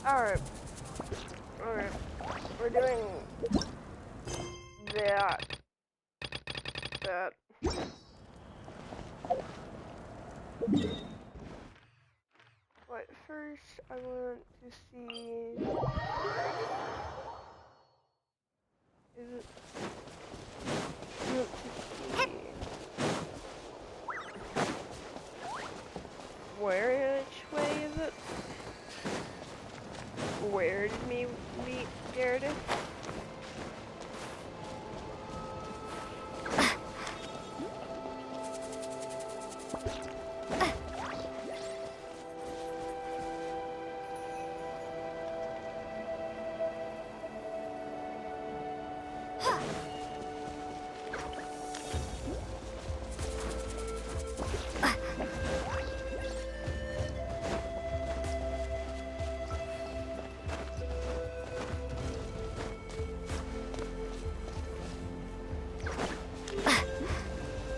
Alright. Alright. We're doing that. That. But first, I want to see. Is it? I want to see. Which way is it? Where did we meet Garrett?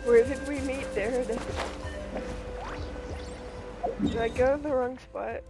Where did we meet Garrett? Did I go to the wrong spot?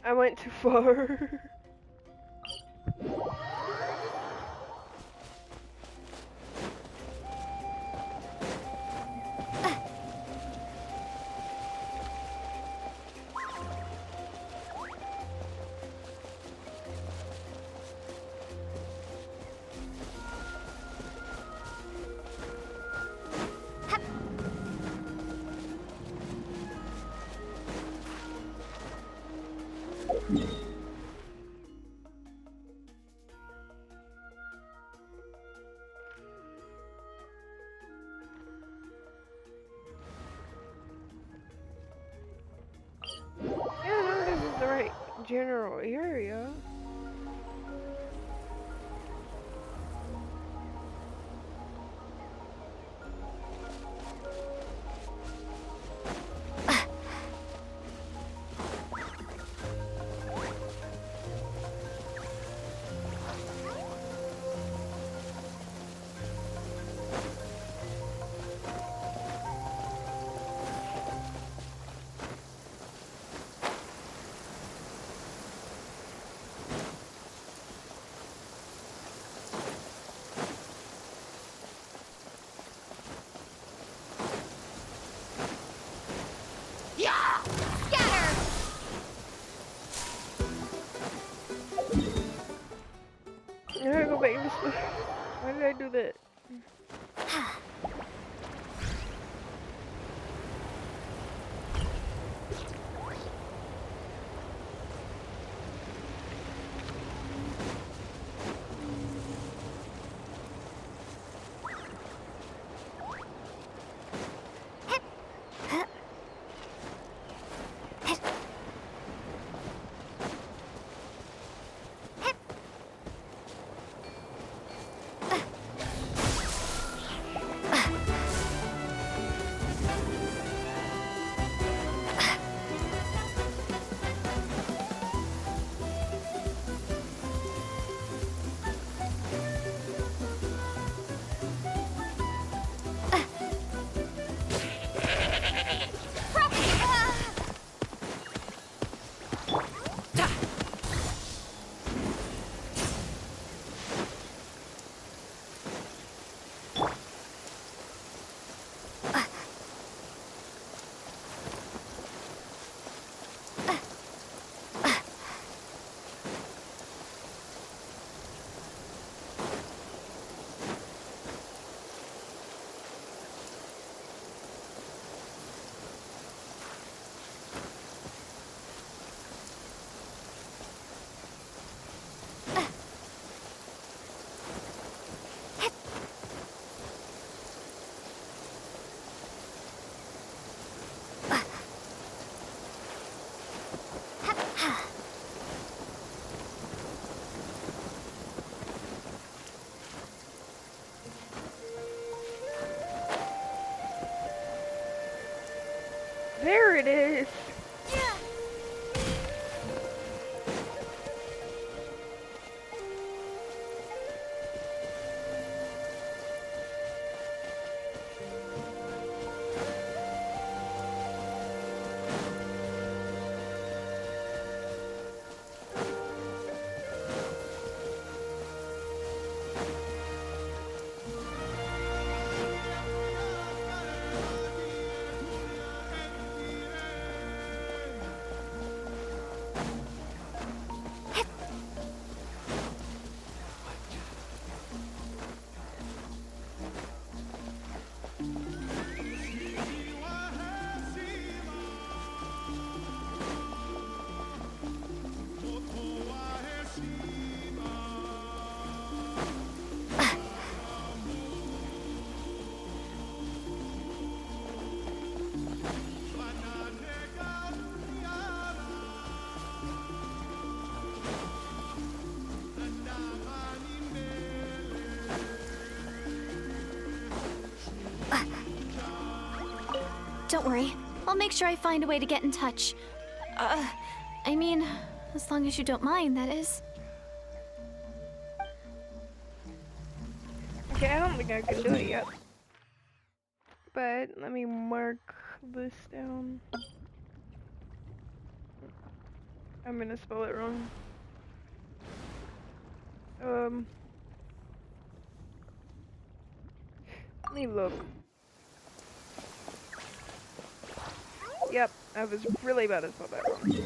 I went too far. Yeah, no, this is the right general area. There it is. Don't worry. I'll make sure I find a way to get in touch. I mean, as long as you don't mind, that is. Okay, I don't think I can do it yet. But let me mark this down. I'm gonna spell it wrong. Let me look. Yep, I was really bad at spell that wrong.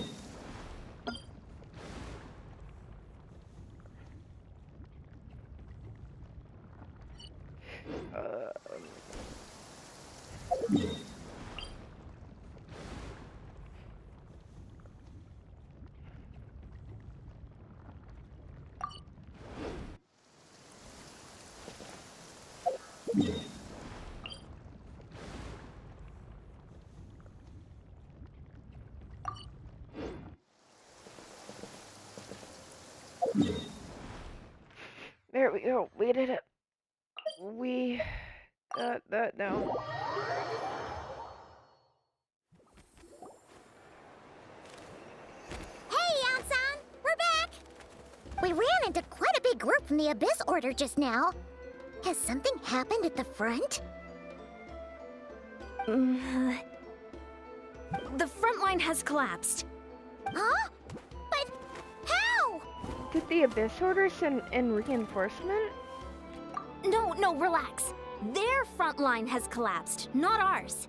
There we go. We did it. We got that down. Hey, Yansan! We're back! We ran into quite a big group from the Abyss Order just now. Has something happened at the front? The front line has collapsed. Huh? But how? Did the Abyss Order send in reinforcement? No, relax. Their front line has collapsed, not ours.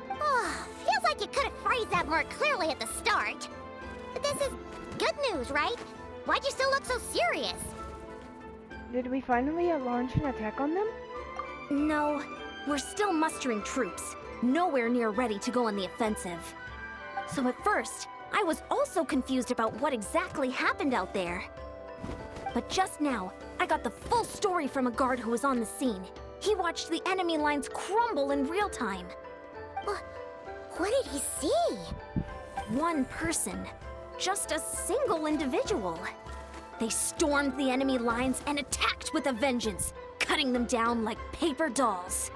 Oh, feels like you could have phrased that more clearly at the start. But this is good news, right? Why'd you still look so serious? Did we finally launch an attack on them? No, we're still mustering troops. Nowhere near ready to go on the offensive. So at first, I was also confused about what exactly happened out there. But just now, I got the full story from a guard who was on the scene. He watched the enemy lines crumble in real time. What did he see? One person. Just a single individual. They stormed the enemy lines and attacked with a vengeance, cutting them down like paper dolls.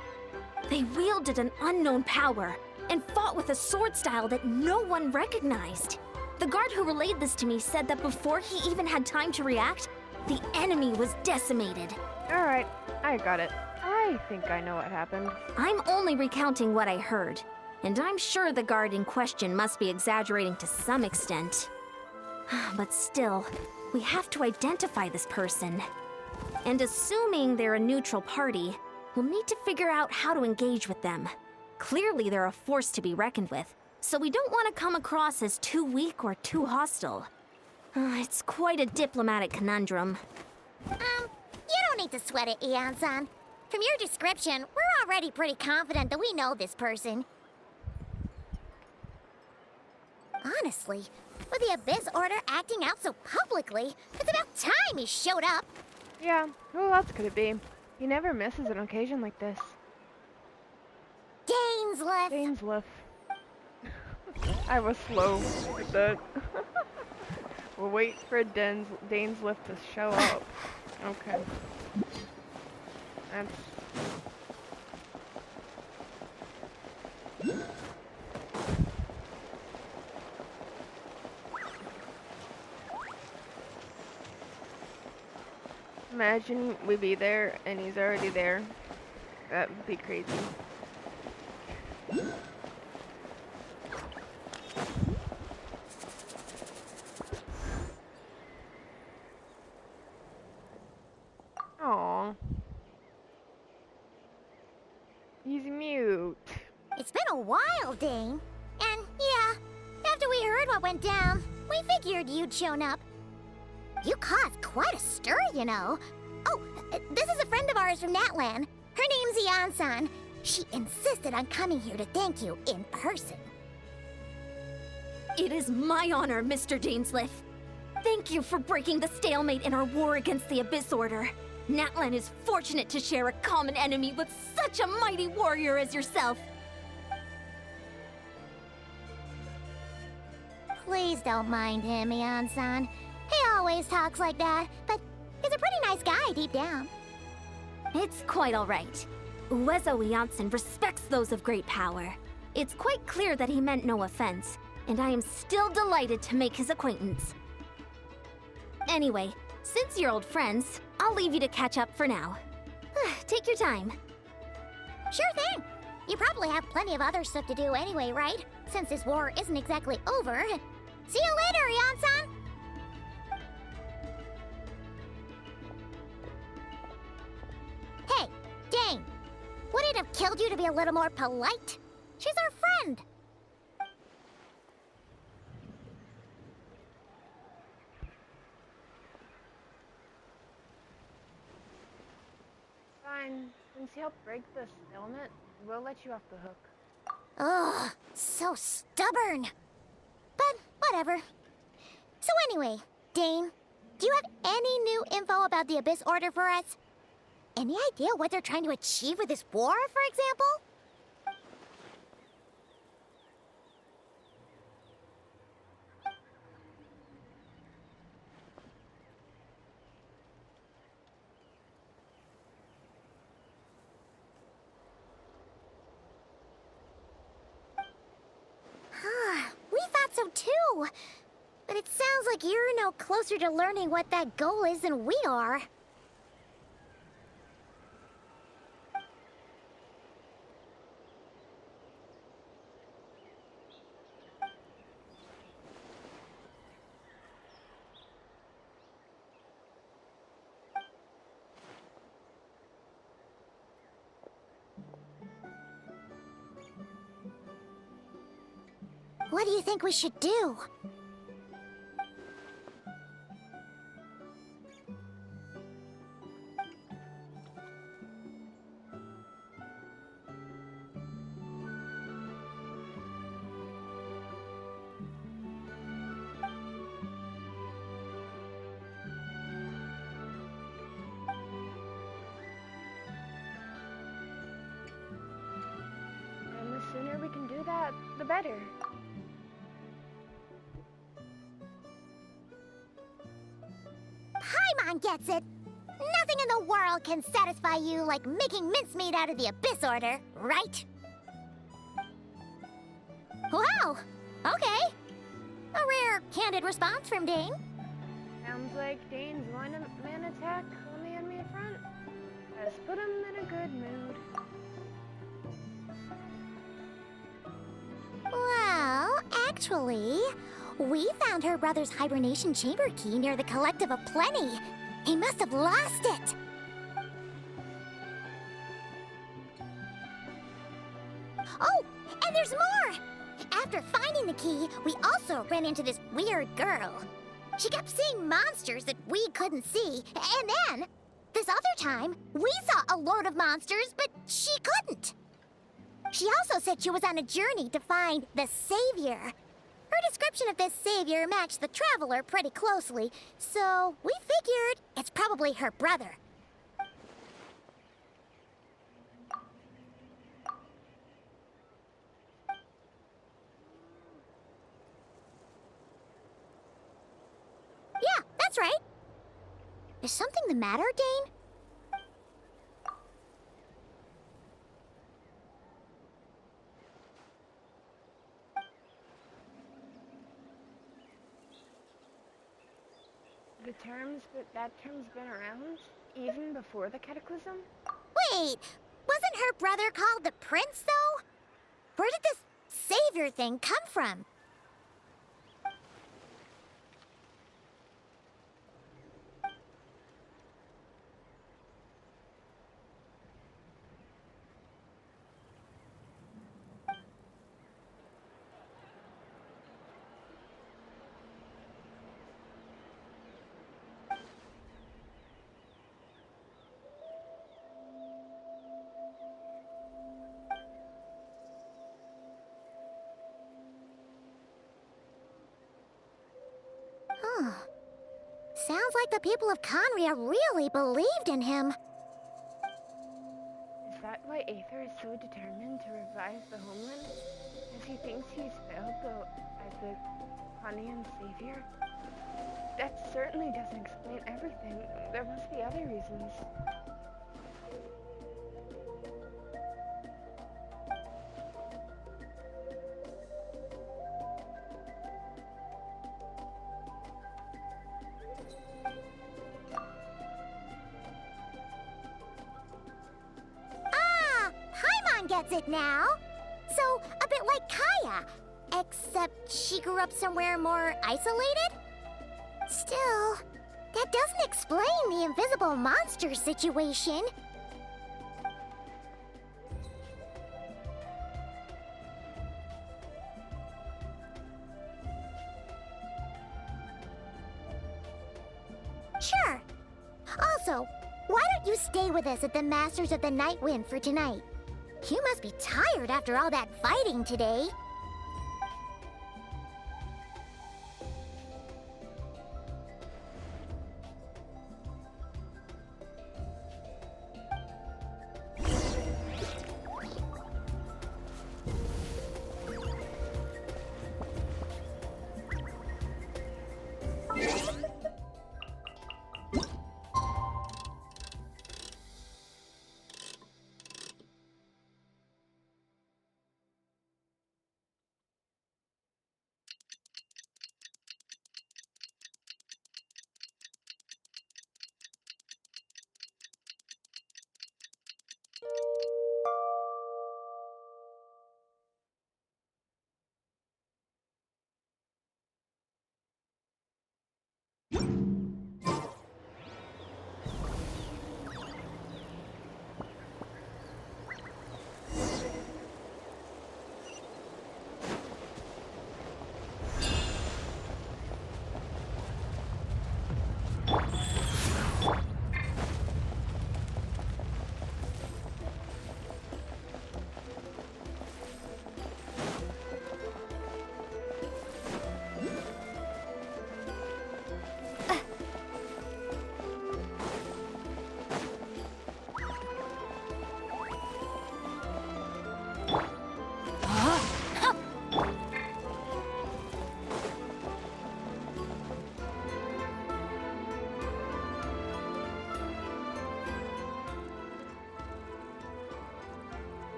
They wielded an unknown power and fought with a sword style that no one recognized. The guard who relayed this to me said that before he even had time to react, the enemy was decimated. Alright, I got it. I think I know what happened. I'm only recounting what I heard, and I'm sure the guard in question must be exaggerating to some extent. But still, we have to identify this person. And assuming they're a neutral party, we'll need to figure out how to engage with them. Clearly they're a force to be reckoned with, so we don't want to come across as too weak or too hostile. It's quite a diplomatic conundrum. You don't need to sweat it, Ian-san. From your description, we're already pretty confident that we know this person. Honestly, with the Abyss Order acting out so publicly, it's about time he showed up. Yeah, who else could it be? He never misses an occasion like this. Dainsleif! Dainsleif. I was slow with that. We'll wait for Dainsleif to show up. Okay. That's... Imagine we be there and he's already there. That would be crazy. Aw. He's mute. It's been a while, Dane. And yeah, after we heard what went down, we figured you'd shown up. You caused quite a stir, you know. Oh, this is a friend of ours from Natlan. Her name's Ian-san. She insisted on coming here to thank you in person. It is my honor, Mr. Dainsleif. Thank you for breaking the stalemate in our war against the Abyss Order. Natlan is fortunate to share a common enemy with such a mighty warrior as yourself. Please don't mind him, Ian-san. He always talks like that, but he's a pretty nice guy deep down. It's quite all right. Uezo Janssen respects those of great power. It's quite clear that he meant no offense, and I am still delighted to make his acquaintance. Anyway, since you're old friends, I'll leave you to catch up for now. Take your time. Sure thing. You probably have plenty of other stuff to do anyway, right? Since this war isn't exactly over. See you later, Ian-san! Hey, Dane! Would it have killed you to be a little more polite? She's our friend! Fine. Since you helped break the stalemate, we'll let you off the hook. Ugh, so stubborn. But whatever. So anyway, Dane, do you have any new info about the Abyss Order for us? Any idea what they're trying to achieve with this war, for example? We thought so too. But it sounds like you're no closer to learning what that goal is than we are. What do you think we should do? And the sooner we can do that, the better. Paimon gets it! Nothing in the world can satisfy you like making mincemeat out of the Abyss Order, right? Wow! Okay. A rare, candid response from Dane. Sounds like Dane's one-man attack on the enemy front has put him in a good mood. Well, actually, we found her brother's hibernation chamber key near the Collective of Plenty. He must have lost it. Oh, and there's more! After finding the key, we also ran into this weird girl. She kept seeing monsters that we couldn't see, and then, this other time, we saw a load of monsters, but she couldn't. She also said she was on a journey to find the Savior. Her description of this Savior matched the Traveler pretty closely, so we figured it's probably her brother. Yeah, that's right. Is something the matter, Dane? That term's been around even before the Cataclysm? Wait, wasn't her brother called the Prince, though? Where did this savior thing come from? Huh. Sounds like the people of Conria really believed in him. Is that why Aether is so determined to revive the homeland? As he thinks he's failed as the Connian savior? That certainly doesn't explain everything. There must be other reasons. Ah, Paimon gets it now. So, a bit like Kaya, except she grew up somewhere more isolated? Still, that doesn't explain the invisible monster situation. Sure. Also, why don't you stay with us at the Masters of the Night Wind for tonight? You must be tired after all that fighting today.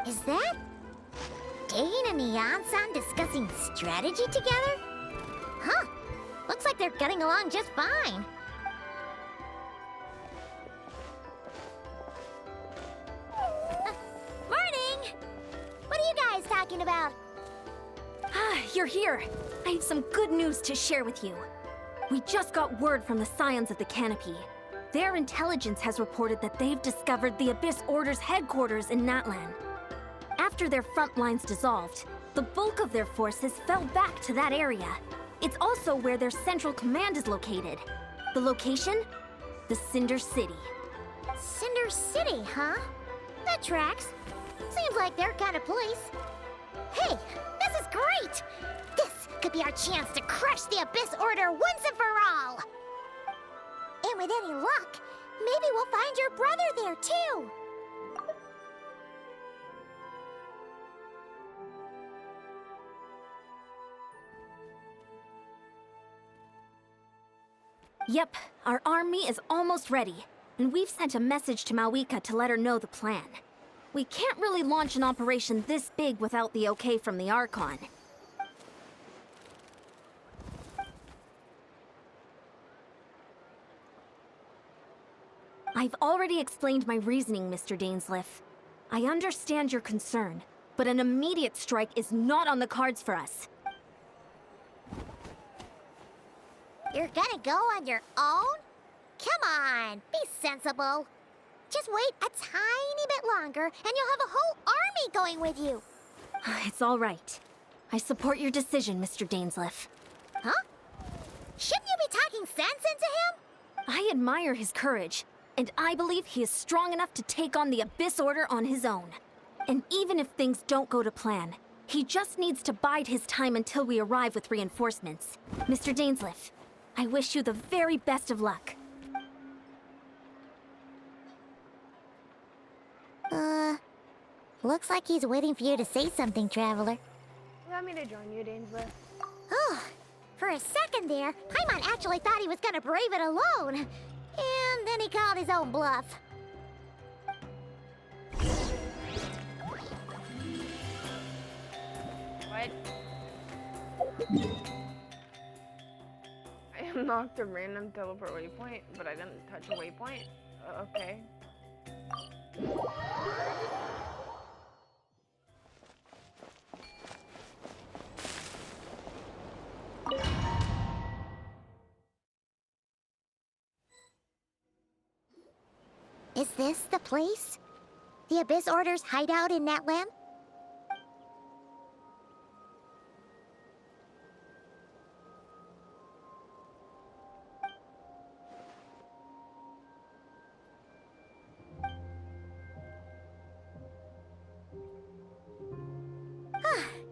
Is that Dane and Neon-san discussing strategy together? Huh. Looks like they're getting along just fine. Morning! What are you guys talking about? Ah, you're here. I have some good news to share with you. We just got word from the Scions of the Canopy. Their intelligence has reported that they've discovered the Abyss Order's headquarters in Natlan. After their front lines dissolved, the bulk of their forces fell back to that area. It's also where their central command is located. The location? The Cinder City. Cinder City, huh? That tracks. Seems like their kind of place. Hey, this is great! This could be our chance to crush the Abyss Order once and for all! And with any luck, maybe we'll find your brother there too! Yep, our army is almost ready, and we've sent a message to Mawika to let her know the plan. We can't really launch an operation this big without the okay from the Archon. I've already explained my reasoning, Mr. Dainsleif. I understand your concern, but an immediate strike is not on the cards for us. You're gonna go on your own? Come on, be sensible. Just wait a tiny bit longer, and you'll have a whole army going with you. It's all right. I support your decision, Mr. Dainsleif. Huh? Shouldn't you be talking sense into him? I admire his courage, and I believe he is strong enough to take on the Abyss Order on his own. And even if things don't go to plan, he just needs to bide his time until we arrive with reinforcements. Mr. Dainsleif, I wish you the very best of luck. Looks like he's waiting for you to say something, Traveler. Allow me to join you, Dainsleif. Oh, for a second there, Paimon actually thought he was gonna brave it alone. And then he called his own bluff. What? I unlocked a random teleport waypoint, but I didn't touch a waypoint? Okay. Is this the place? The Abyss Order's hideout in Natlan?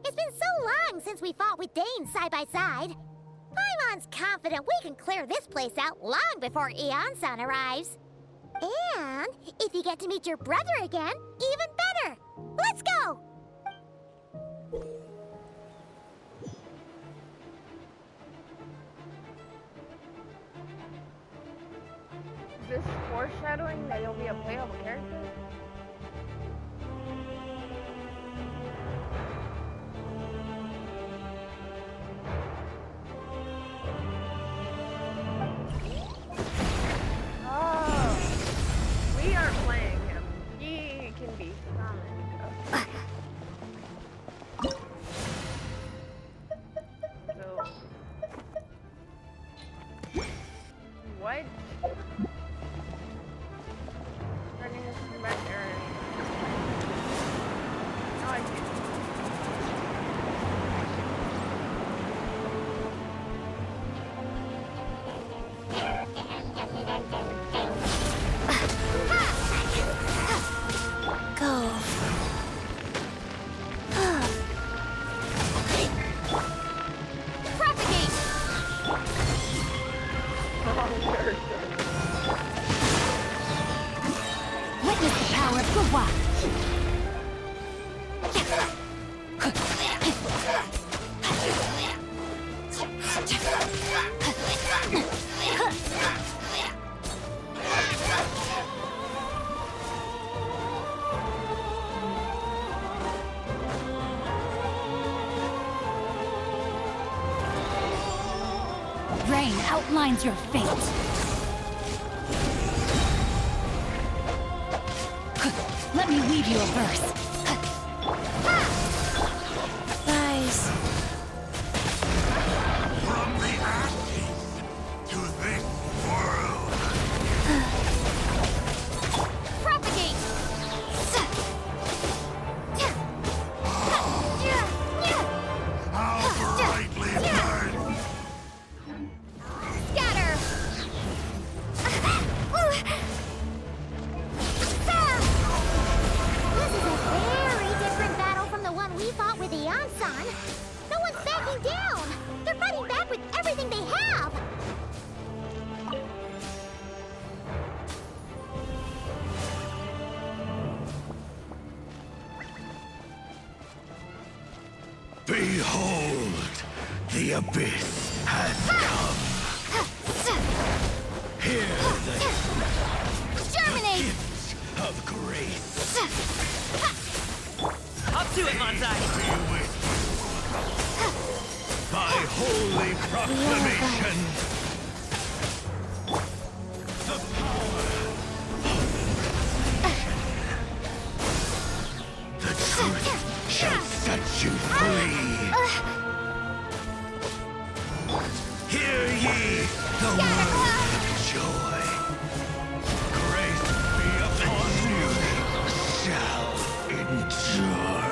It's been so long since we fought with Dane side by side. Paimon's confident we can clear this place out long before Eon-san arrives. And if you get to meet your brother again, even better. Let's go! Is this foreshadowing that you'll be a playable character? We aren't playing him. He can be summoned. Okay. So, what? Running this combat errand. No, I can't. Witness the power of Guhua! Rain outlines your fate. Let me weave you a verse. Guys. From the ashes to this world. Propagate! How brightly burn. Scatter! This is a very different battle from the one we fought with Eon-san. No one's backing down! They're fighting back with everything they have! Behold, the abyss has come. Hear the Germinate! gifts of grace. Up to it, Manzai! By holy proclamation, the power flee. Hear ye the word of joy. Grace be upon you, shall endure.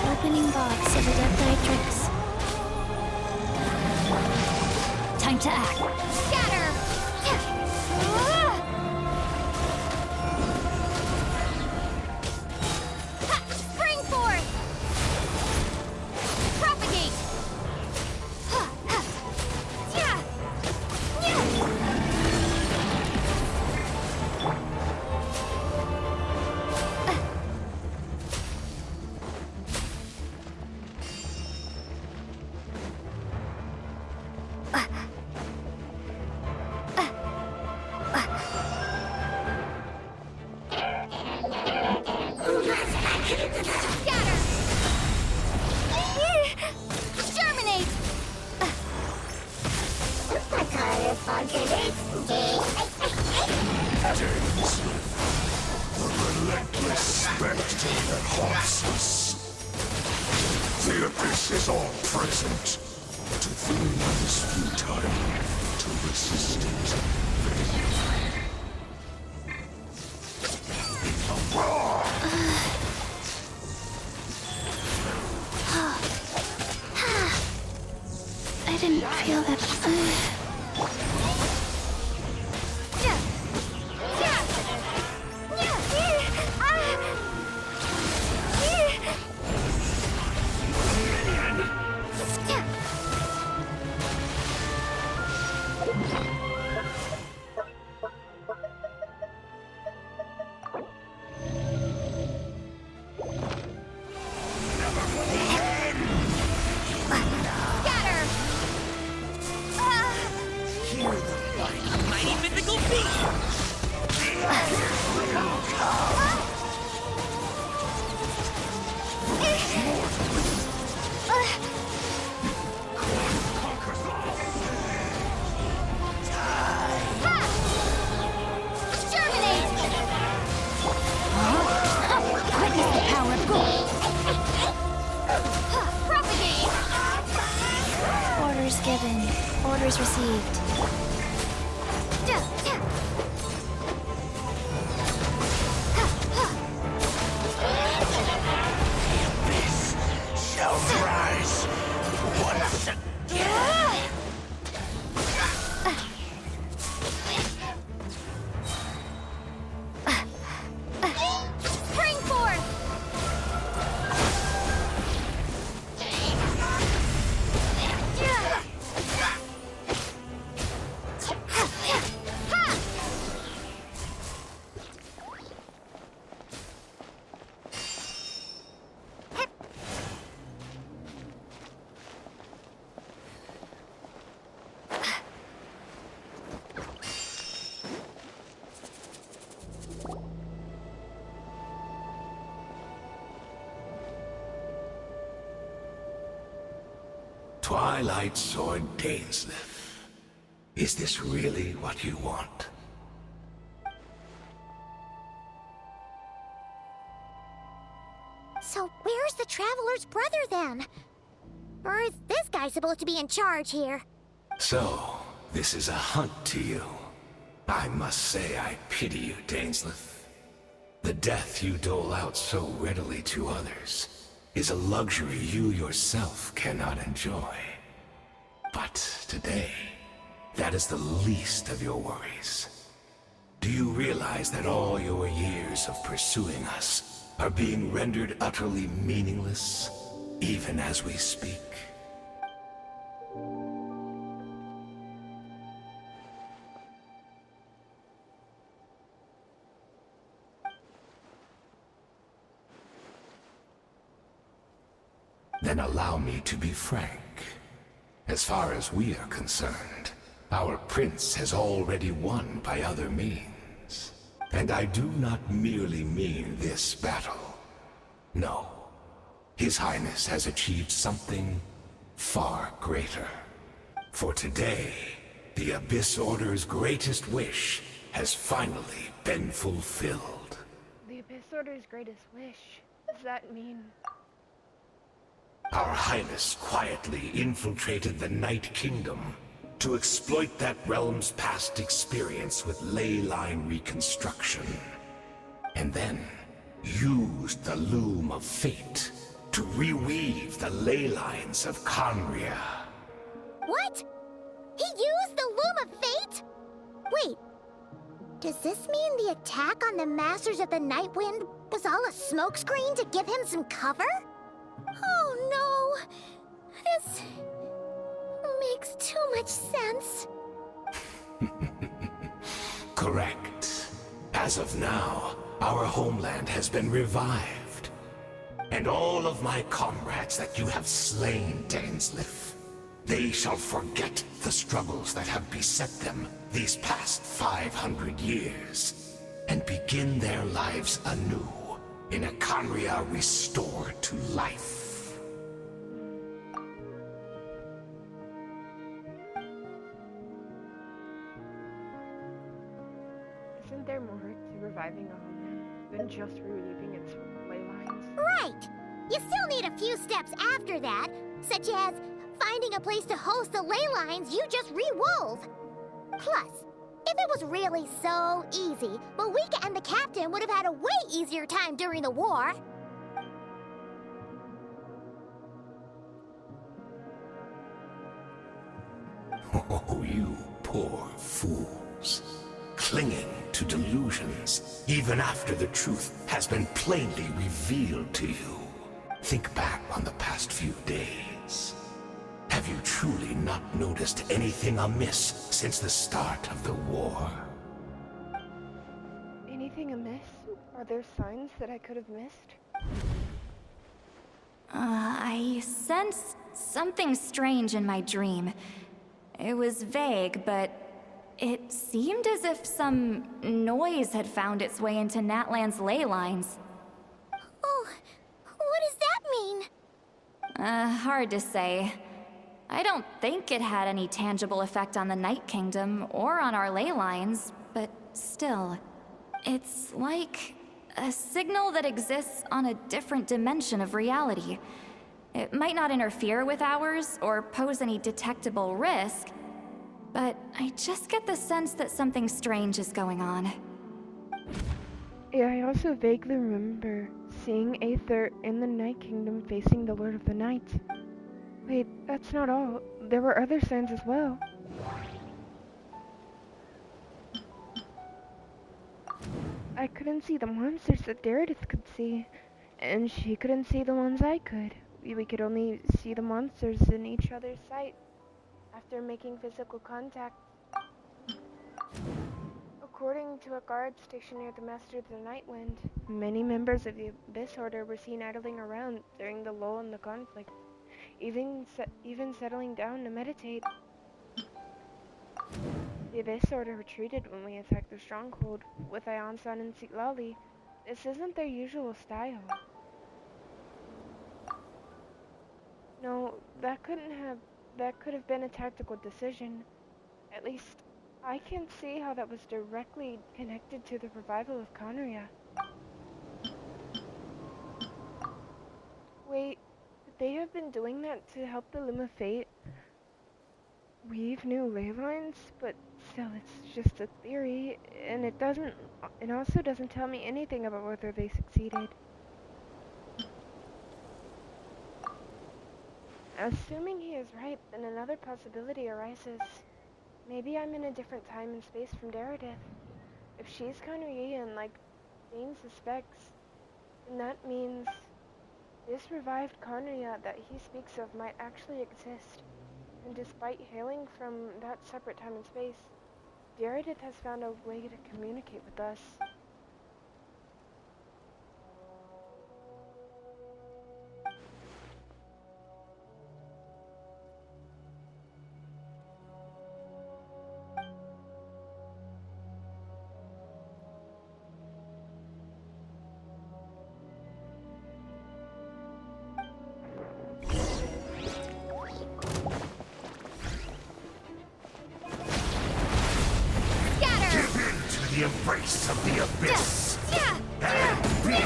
Opening box of the Death Nitrix. Time to act. Scatter! Spring forth! Propagate! Scatter! Germinate! The relentless spectre that haunts us. The abyss is all present. To flee is futile. To resist it. I didn't feel that. Orders given. Orders received. Shall rise once again. Spring forth! Twilight Sword Dainsleif. Is this really what you want? So where's the Traveler's brother then? Or is this guy supposed to be in charge here? So, this is a hunt to you. I must say I pity you, Dainsleif. The death you dole out so readily to others is a luxury you yourself cannot enjoy. But today, that is the least of your worries. Do you realize that all your years of pursuing us are being rendered utterly meaningless, even as we speak? Then allow me to be frank. As far as we are concerned, Our prince has already won by other means. And I do not merely mean this battle. No. His Highness has achieved something far greater. For today, the Abyss Order's greatest wish has finally been fulfilled. The Abyss Order's greatest wish. Does that mean... Our Highness quietly infiltrated the Night Kingdom to exploit that realm's past experience with ley line reconstruction. And then used the Loom of Fate to reweave the ley lines of Khaenri'ah. What? He used the Loom of Fate? Wait, does this mean the attack on the Masters of the Nightwind was all a smokescreen to give him some cover? Oh no! This makes too much sense. Correct. As of now, our homeland has been revived. And all of my comrades that you have slain, Dainsleif, they shall forget the struggles that have beset them these past 500 years, and begin their lives anew in a Khaenri'ah restored to life. Isn't there more to reviving a homeland than just reweaving its ley lines? Right! You still need a few steps after that, such as finding a place to host the ley lines you just re-wove. Plus, if it was really so easy, Moeka and the captain would have had a way easier time during the war. Oh, you poor fools. Clinging to delusions, even after the truth has been plainly revealed to you. Think back on the past few days. Have you truly not noticed anything amiss since the start of the war? Anything amiss? Are there signs that I could have missed? I sensed something strange in my dream. It was vague, but it seemed as if some noise had found its way into Natlan's ley lines. Oh, what does that mean? Hard to say. I don't think it had any tangible effect on the Night Kingdom or on our ley lines, but still. It's like a signal that exists on a different dimension of reality. It might not interfere with ours or pose any detectable risk, but I just get the sense that something strange is going on. Yeah, I also vaguely remember seeing Aether in the Night Kingdom facing the Lord of the Night. Wait, that's not all. There were other signs as well. I couldn't see the monsters that Daredith could see, and she couldn't see the ones I could. We could only see the monsters in each other's sight after making physical contact. According to a guard stationed near the Master of the Nightwind, many members of the Abyss Order were seen idling around during the lull in the conflict, even settling down to meditate. The Abyss Order retreated when we attacked their stronghold with Ionsan and Citlali. This isn't their usual style. No, that could have been a tactical decision. At least, I can't see how that was directly connected to the revival of Khaenri'ah. Wait, could they have been doing that to help the Loom of Fate weave new ley lines? But still, it's just a theory, and it also doesn't tell me anything about whether they succeeded. Assuming he is right, then another possibility arises. Maybe I'm in a different time and space from Daredith. If she's Khaenri'ah like Dane suspects, then that means this revived Khaenri'ah that he speaks of might actually exist. And despite hailing from that separate time and space, Daredith has found a way to communicate with us. the embrace of the abyss and be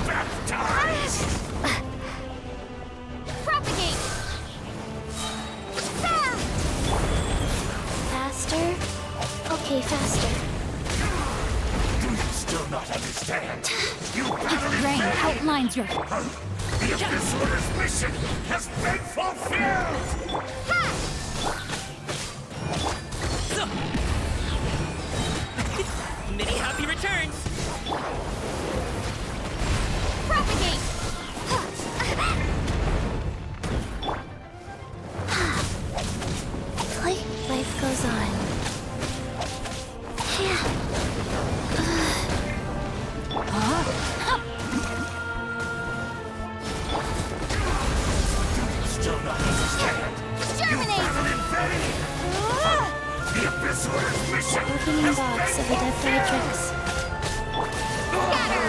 baptized! Propagate! Faster? Okay, faster. Do you still not understand? You battery Rain fairy! outlines your... The Abyss Order's mission has been fulfilled! Many happy returns! Propagate! Life goes on. Still not understand? Exterminate! Battery fairy! The Abyss Order's mission Opening has box of been Adepti Drix. Scatter!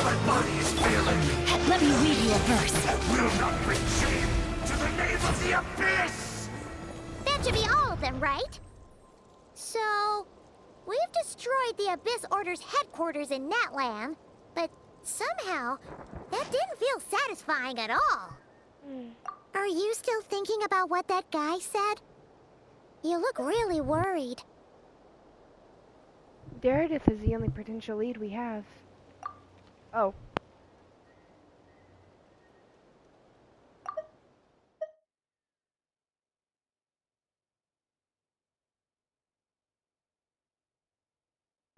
My body is failing me. Let me read you a verse. That will not bring shame to the name of the Abyss! That should be all of them, right? So, we've destroyed the Abyss Order's headquarters in Natlan, but somehow, that didn't feel satisfying at all. Are you still thinking about what that guy said? You look really worried. Meredith is the only potential lead we have. Oh.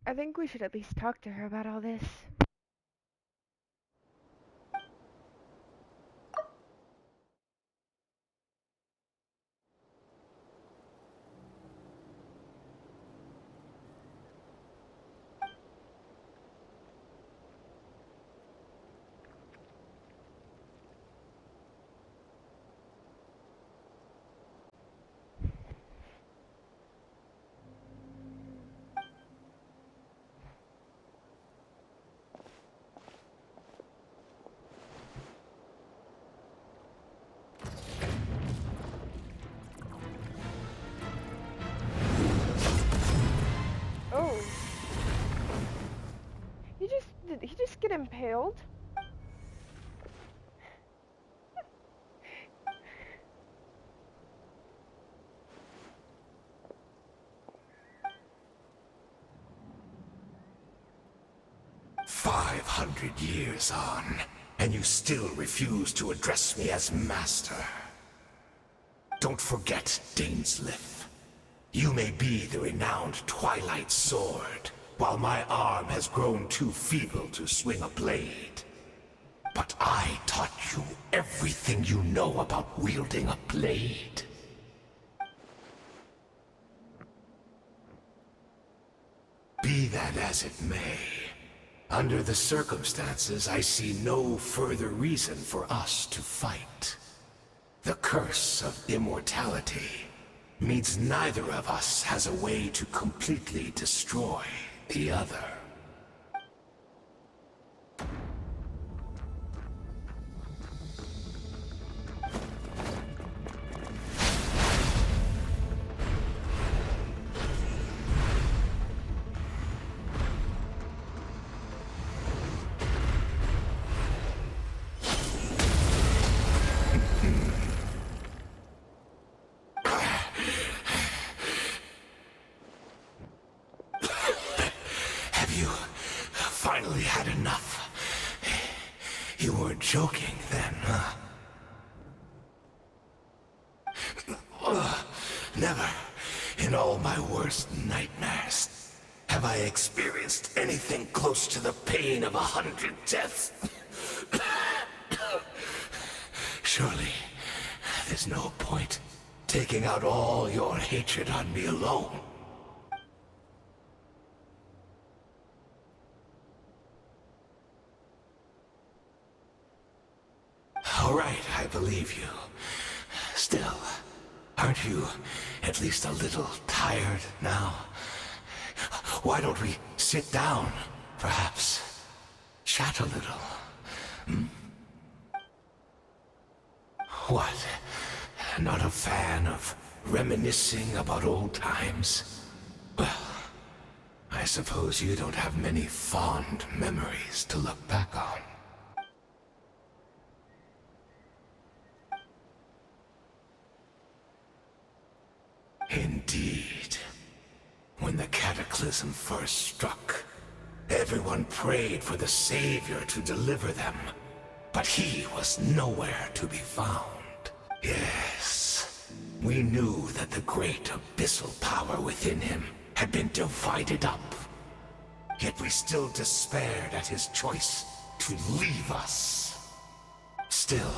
I think we should at least talk to her about all this. Oh. Did he just get impaled? "500 years on, and you still refuse to address me as master. Don't forget, Dainsleif. You may be the renowned Twilight Sword, while my arm has grown too feeble to swing a blade. But I taught you everything you know about wielding a blade. Be that as it may, under the circumstances, I see no further reason for us to fight. The curse of immortality means neither of us has a way to completely destroy the other. Have you finally had enough? You weren't joking then, huh? Never, in all my worst nightmares, have I experienced anything close to the pain of 100 deaths. Surely, there's no point taking out all your hatred on me alone. All right, I believe you. Still, aren't you at least a little tired now? Why don't we sit down, perhaps? Chat a little. Hmm? What? Not a fan of reminiscing about old times? Well, I I suppose you don't have many fond memories to look back on. Indeed. When the cataclysm first struck, everyone prayed for the Savior to deliver them, but he was nowhere to be found. Yes, we knew that the great abyssal power within him had been divided up. Yet we still despaired at his choice to leave us. Still,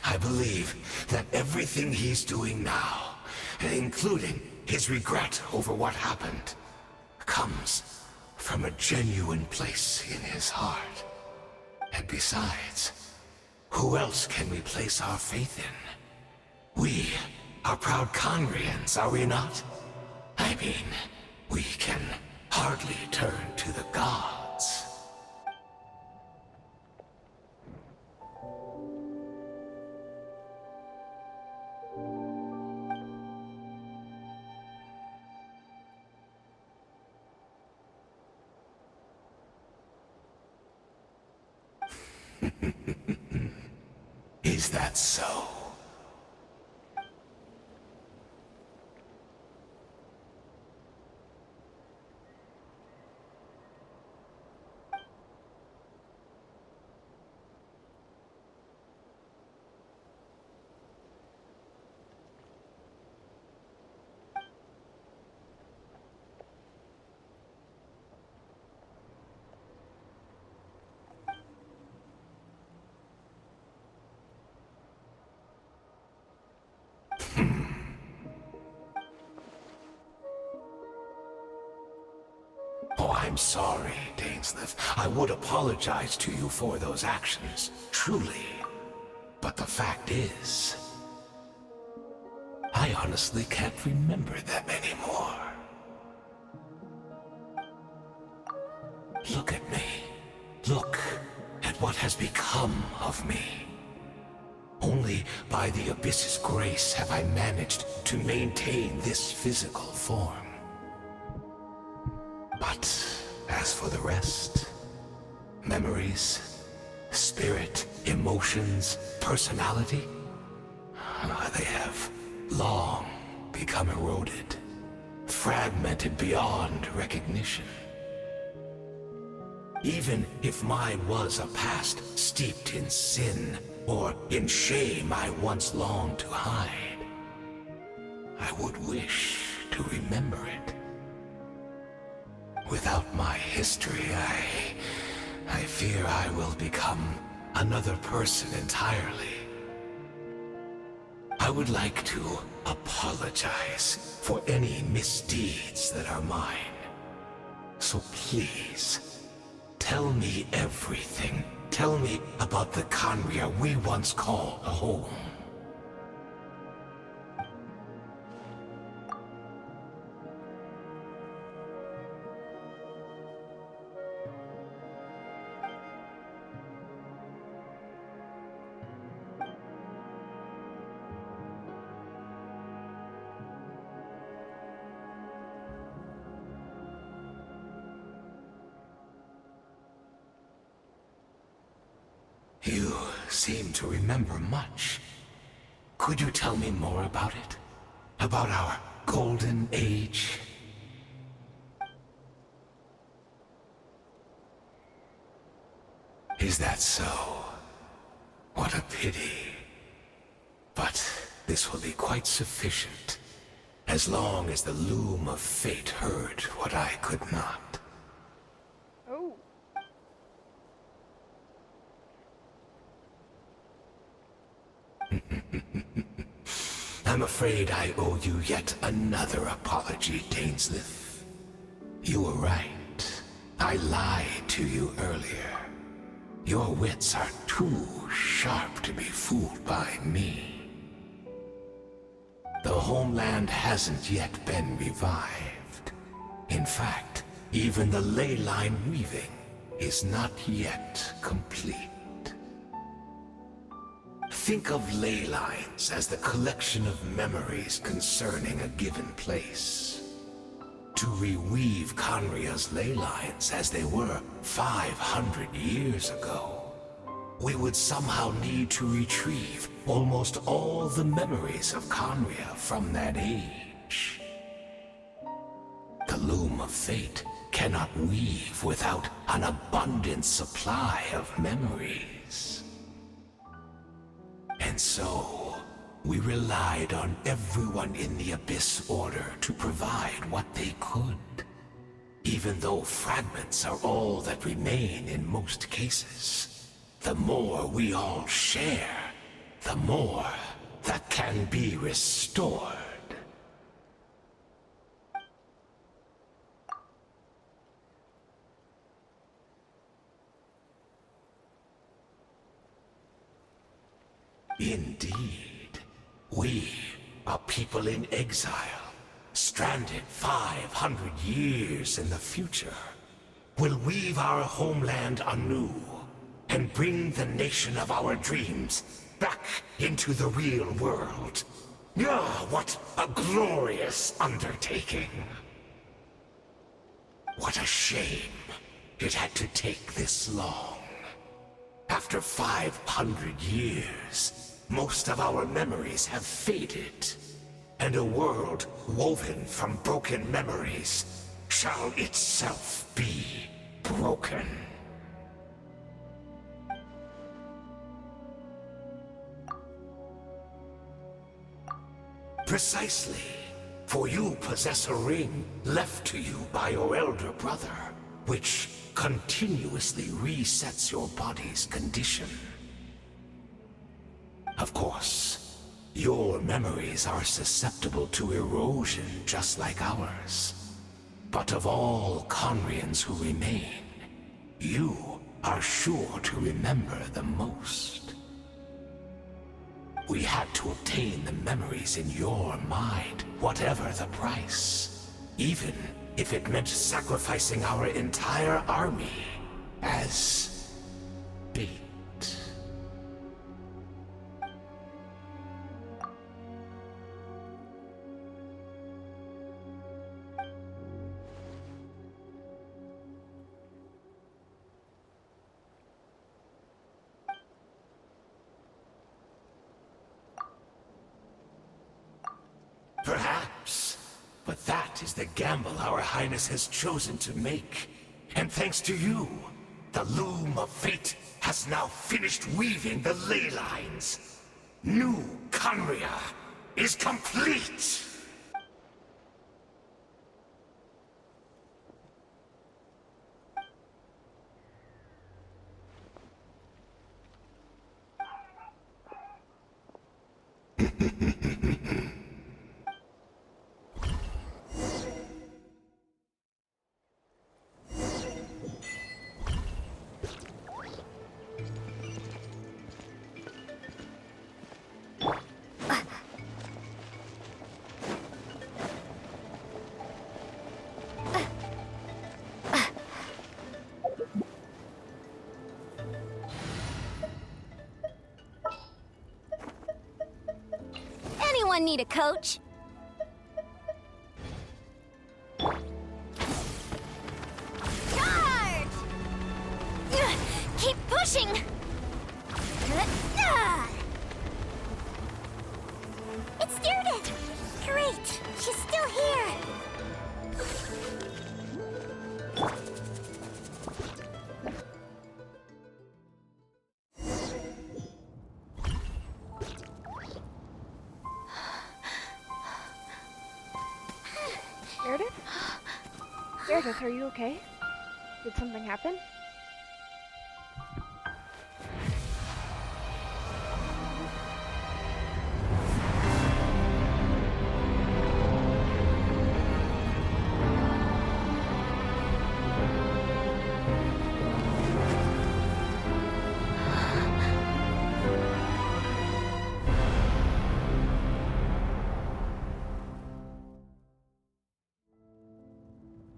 I believe that everything he's doing now, including his regret over what happened, comes from a genuine place in his heart. And besides, who else can we place our faith in? We are proud Conrians, are we not? I mean, we can hardly turn to the gods. Is that so? Oh, I'm sorry, Dainsleif. I would apologize to you for those actions, truly. But the fact is, I honestly can't remember them anymore. Look at me. Look at what has become of me. Only by the Abyss's grace have I managed to maintain this physical form. But as for the rest, memories, spirit, emotions, personality, they have long become eroded, fragmented beyond recognition. Even if mine was a past steeped in sin or in shame I once longed to hide, I would wish to remember it. Without my history, I fear I will become another person entirely. I would like to apologize for any misdeeds that are mine. So please, tell me everything. Tell me about the Khaenri'ah we once called home. You seem to remember much. Could you tell me more about it? About our golden age? Is that so? What a pity. But this will be quite sufficient, as long as the loom of fate heard what I could not. Oh. I'm afraid I owe you yet another apology, Dainsleif. You were right. I lied to you earlier. Your wits are too sharp to be fooled by me. The homeland hasn't yet been revived. In fact, even the ley line weaving is not yet complete. Think of ley lines as the collection of memories concerning a given place. To reweave Conria's ley lines as they were 500 years ago, we would somehow need to retrieve almost all the memories of Conria from that age. The Loom of Fate cannot weave without an abundant supply of memories. And so, we relied on everyone in the Abyss Order to provide what they could. Even though fragments are all that remain in most cases, the more we all share, the more that can be restored. Indeed, we are people in exile, stranded 500 years in the future, will weave our homeland anew and bring the nation of our dreams back into the real world. Ah, what a glorious undertaking! What a shame it had to take this long. After 500 years, most of our memories have faded, and a world woven from broken memories shall itself be broken. Precisely, for you possess a ring left to you by your elder brother, which continuously resets your body's condition. Of course, your memories are susceptible to erosion just like ours. But of all Conrians who remain, you are sure to remember the most. We had to obtain the memories in your mind, whatever the price. Even if it meant sacrificing our entire army as bait. Perhaps, but that is the gamble our Highness has chosen to make. And thanks to you, the Loom of Fate has now finished weaving the ley lines. New Conria is complete! Anyone need a coach? Charge! Keep pushing! It steered it! Great! She's still here! Meredith? Meredith, are you okay? Did something happen?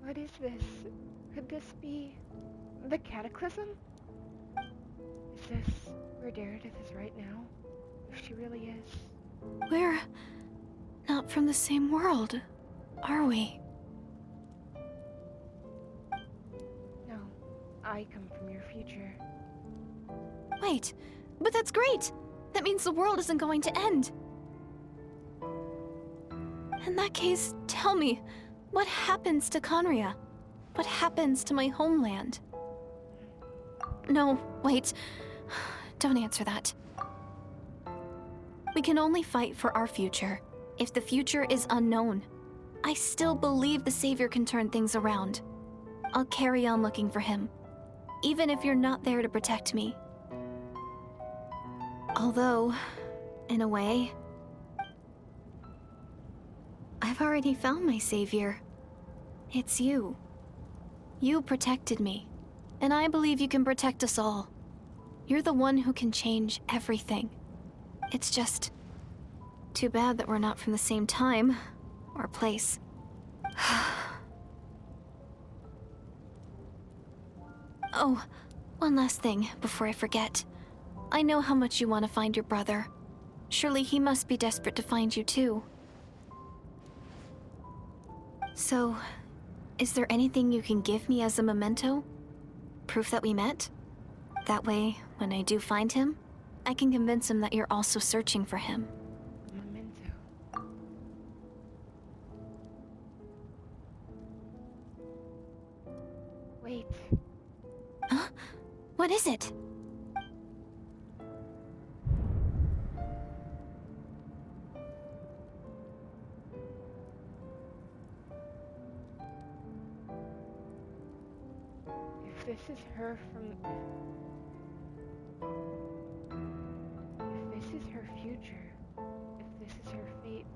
What is this? Could this be the Cataclysm? Is this where Meredith is right now? If she really is. We're not from the same world, are we? I come from your future. Wait, but that's great! That means the world isn't going to end. In that case, tell me, what happens to Conria? What happens to my homeland? No, wait. Don't answer that. We can only fight for our future. If the future is unknown, I still believe the Savior can turn things around. I'll carry on looking for him, even if you're not there to protect me. Although, in a way, I've already found my savior. It's you. You protected me, and I believe you can protect us all. You're the one who can change everything. It's just too bad that we're not from the same time or place. Oh, one last thing before I forget. I know how much you want to find your brother. Surely he must be desperate to find you too. So, is there anything you can give me as a memento? Proof that we met? That way, when I do find him, I can convince him that you're also searching for him. Memento. Wait. Huh? What is it? If this is her from... If this is her future, if this is her fate,